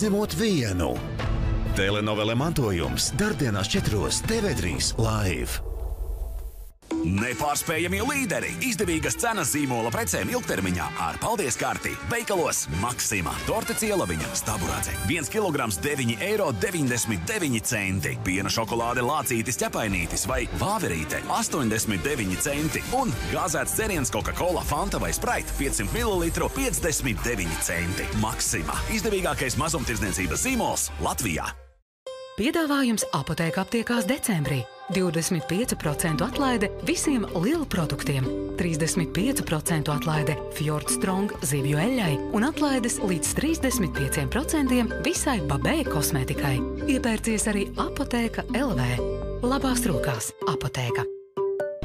izņemot vienu. Telenovele Mantojums dardienās 4 TV3 live. Nepārspējamie līderi, izdevīgas cenas zīmola precēm ilgtermiņā ar paldies karti. Veikalos Maksima, torte cielaviņa, staburādze, 1 kilograms 9,99 €. Piena šokolāde Lācītis ķepainītis vai vāverīte 89 centi. Un gāzēts dzeriens Coca-Cola, Fanta vai Sprite 500 ml 59 centi. Maksima, izdevīgākais mazumtirdzniecības zīmols Latvijā. Piedāvājums apotēka aptiekās decembrī. 25% atlaide visiem lielu produktiem, 35% atlaide Fjord Strong zivju eļļai un atlaides līdz 35% visai Babē kosmētikai. Iepērcies arī Apotēka LV. Labās rokās Apotēka.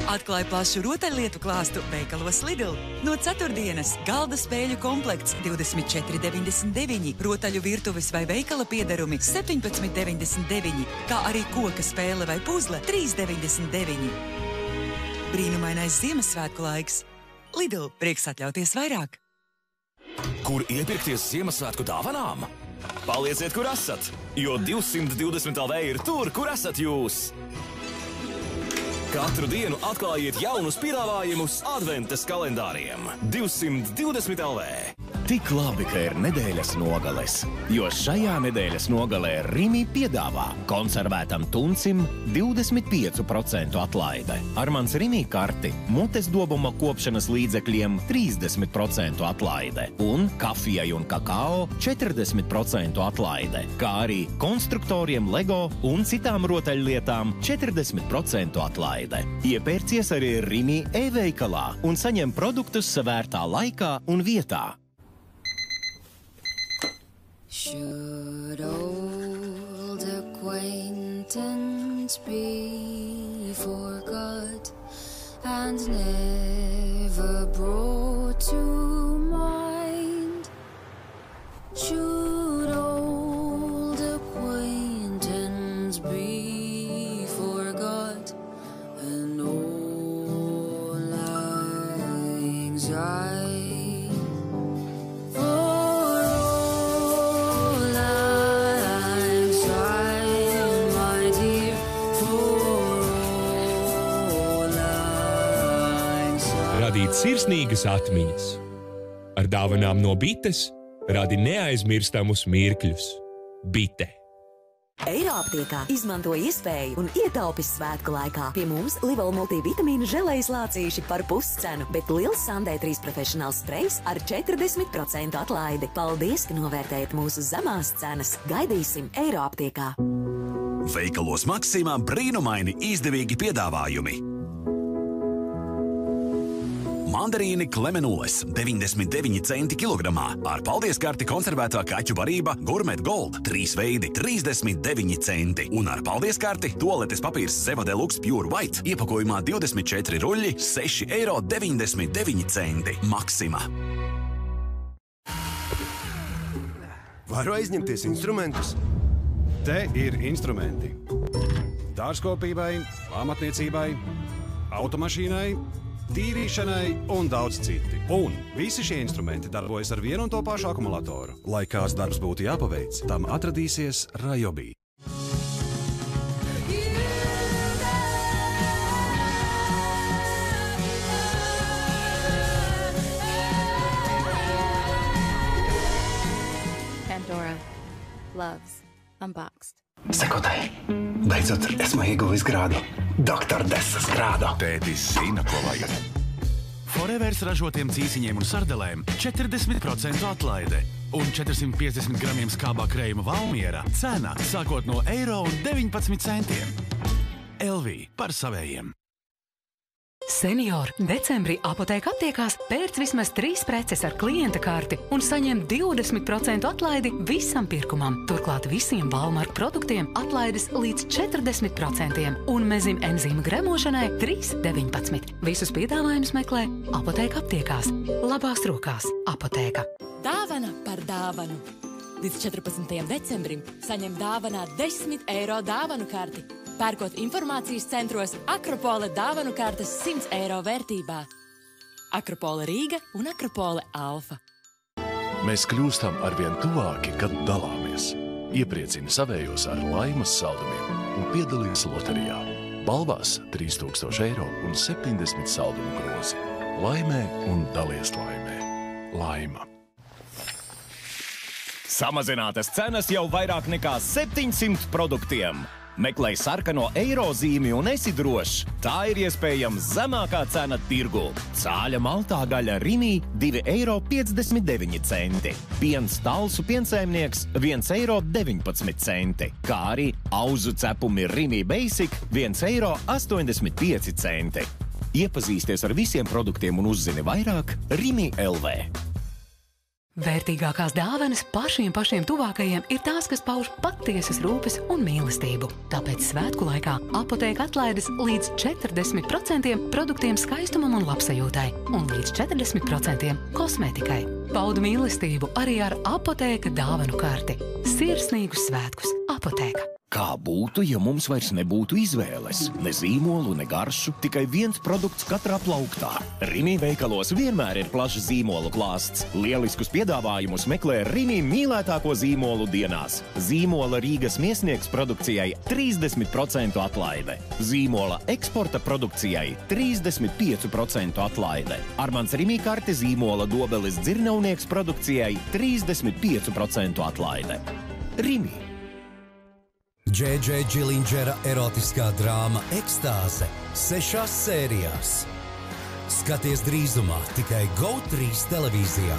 Atklāj plašu rotaļlietu klāstu veikalos Lidl. No ceturtdienas galda spēļu komplekts 24,99, rotaļu virtuves vai veikala piedarumi 17,99, kā arī koka spēle vai puzle 3,99. Brīnumainais Ziemassvētku laiks. Lidl, prieks atļauties vairāk. Kur iepirkties Ziemassvētku dāvanām? Palieciet, kur esat, jo 220 LV ir tur, kur esat jūs. Katru dienu atklājiet jaunus piedāvājumus adventas kalendāriem. 220 LV. Tik labi, ka ir nedēļas nogales, jo šajā nedēļas nogalē Rimi piedāvā konservētam tuncim 25% atlaide. Ar mans Rimi karti mutes dobuma kopšanas līdzekļiem 30% atlaide un kafijai un kakao 40% atlaide, kā arī konstruktoriem Lego un citām rotaļlietām 40% atlaide. Iepērcies arī Rimi e-veikalā un saņem produktus savērtā laikā un vietā. Should old acquaintance be forgot and never brought to mind? Should old acquaintance be forgot and all anxiety? Radīt sirsnīgas atmiņas. Ar dāvanām no Bites radi neaizmirstamus mirkļus. Bite. Eiroaptiekā izmanto iespēju un ietaupis svētku laikā. Pie mums Livol multivitamīnu želejas lācīši par puscenu, bet liels Sandē 3 profesionāls sprejs ar 40% atlaidi. Paldies, ka novērtējat mūsu zemās cenas. Gaidīsim Eiroaptiekā. Veikalos Maksimā brīnumaini izdevīgi piedāvājumi. Mandarīni Klemenules 99 centi kilogramā. Ar paldies karti konservētā kaķu barība Gourmet Gold 3 veidi 39 centi. Un ar paldies karti toaletes papīrs Zeva Deluxe Pure White iepakojumā 24 ruļļi 6,99 centi. Maksima. Varu aizņemties instrumentus? Te ir instrumenti. Dārzkopībai, amatniecībai, automašīnai, tīrīšanai un daudz citi. Un visi šie instrumenti darbojas ar vienu un to pašu akumulatoru. Lai kāds darbs būtu jāpaveic, tam atradīsies Ryobi. Pandora. Loves. Unboxed. Sekotai, beidzot esmu ieguvis grādu. Doktor Desas grādu. Tētis zina, ko vajag. Forevers ražotiem cīsiņiem un sardelēm 40% atlaide. Un 450 gramiem skābā krējuma Valmiera cena sākot no €1,19. LV par savējiem. Senior, decembrī apotēka aptiekās pērc vismaz 3 preces ar klienta karti un saņem 20% atlaidi visam pirkumam. Turklāt visiem Valmark produktiem atlaides līdz 40% un mezim enzīmu gremošanai 3,19. Visus piedāvājumus meklē apotēka aptiekās. Labās rokās apotēka. Dāvana par dāvanu. Līdz 14. decembrim saņem dāvanā 10 eiro dāvanu karti. Pērkot informācijas centros Akropole dāvanu kartes 100 eiro vērtībā. Akropole Rīga un Akropole Alfa. Mēs kļūstam arvien tuvāki, kad dalāmies. Iepriecina savējos ar Laimas saldumiem un piedalījies loterijā. Balvās 3000 eiro un 70 saldumu grozi. Laimē un dalies laimē. Laima. Samazinātas cenas jau vairāk nekā 700 produktiem. Meklē sarkano eirozīmi un esi drošs. Tā ir iespējams zemākā cena tirgu. Cāļa maltā gaļa Rimi 2,59 eiro. Piens Talsu piensaimnieks 1,19 eiro. Kā arī auzu cepumi Rimi Basic 1,85 eiro. Iepazīsties ar visiem produktiem un uzzini vairāk Rimi LV. Vērtīgākās dāvanas pašiem tuvākajiem ir tās, kas pauž patiesas rūpes un mīlestību. Tāpēc svētku laikā apotēka atlaides līdz 40% produktiem skaistumam un labsajūtai un līdz 40% kosmētikai. Paudu mīlestību arī ar apotēka dāvanu karti. Sirsnīgus svētkus Apotēka. Kā būtu, ja mums vairs nebūtu izvēles? Ne zīmolu, ne garšu, tikai viens produkts katrā plauktā. Rimi veikalos vienmēr ir plašs zīmolu klāsts. Lieliskus piedāvājumus meklē Rimi mīlētāko zīmolu dienās. Zīmola Rīgas miesniegs produkcijai 30% atlaide. Zīmola eksporta produkcijai 35% atlaide. Armans Rimi karte zīmola Dobeles dzirnavnieks produkcijai 35% atlaide. Rimi. J.J. Gillingera erotiskā drāma Ekstāze 6 sērijās. Skaties drīzumā tikai GO3 televīzijā.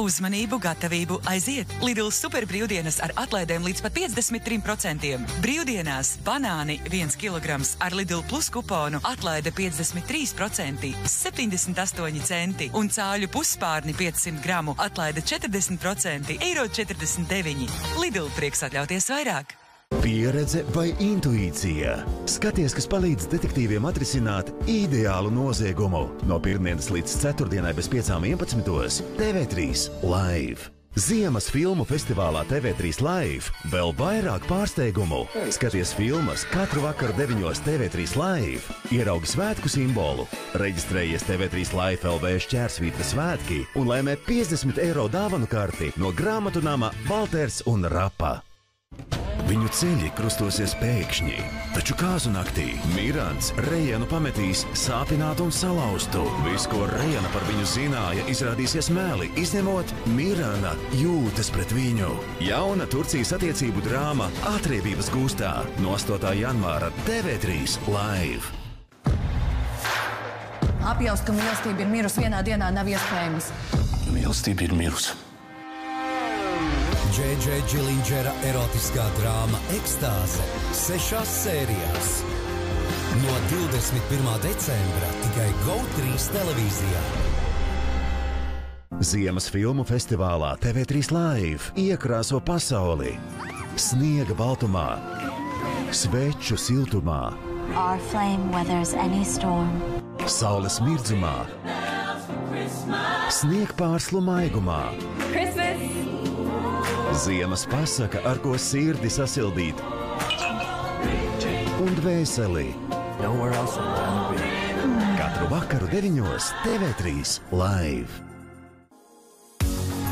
Uzmanību, gatavību, aiziet! Lidl super brīvdienas ar atlaidēm līdz pat 53%. Brīvdienās banāni 1 kilograms ar Lidl Plus kuponu atlaide 53%, 78 centi un cāļu pusspārni 500 gramu atlaide 40%, €49. Lidl prieks atļauties vairāk. Pieredze vai intuīcija? Skaties, kas palīdz detektīviem atrisināt ideālu noziegumu. No pirmdienas līdz ceturtdienai bez 5:11 TV3 Live. Ziemas filmu festivālā TV3 Live vēl vairāk pārsteigumu. Skaties filmas katru vakaru 9 TV3 Live. Ieraugi svētku simbolu. Reģistrējies TV3 Live LV šķērsvītra svētki un laimē 50 eiro dāvanu karti no grāmatu nama Valters un Rapa. Viņu ceļi krustosies pēkšņi, taču kāzu naktī Mirants Rejanu pametīs sāpinātu un salauztu. Viss, ko Rejana par viņu zināja, izrādīsies meli, izņemot Mirana jūtas pret viņu. Jauna Turcijas attiecību drāma Atriebības gūstā no 8. janvāra TV3 Live. Apjaust, ka mīlestība ir mirusi vienā dienā, nav iespējams. Mīlestība ir mirusi. J.J. Gillingera erotiskā drāma Ekstāze 6 sērijās. No 21. decembra tikai GO3 televīzijā. Ziemas filmu festivālā TV3 Live iekrāso pasauli. Sniega baltumā, sveču siltumā, Our flame weathers any storm. saules mirdzumā, sniegpārslu maigumā. Christmas! Ziemas pasaka, ar ko sirdi sasildīt un dvēseli. Katru vakaru 9 TV3 Live.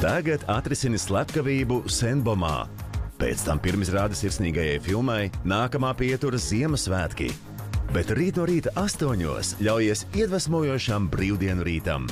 Tagad atrisini slepkavību Senbomā. Pēc tam pirmizrādes sirsnīgajai filmai nākamā pietura Ziemassvētki. Bet rīt no rīta 8 ļaujies iedvesmojošam brīvdienu rītam.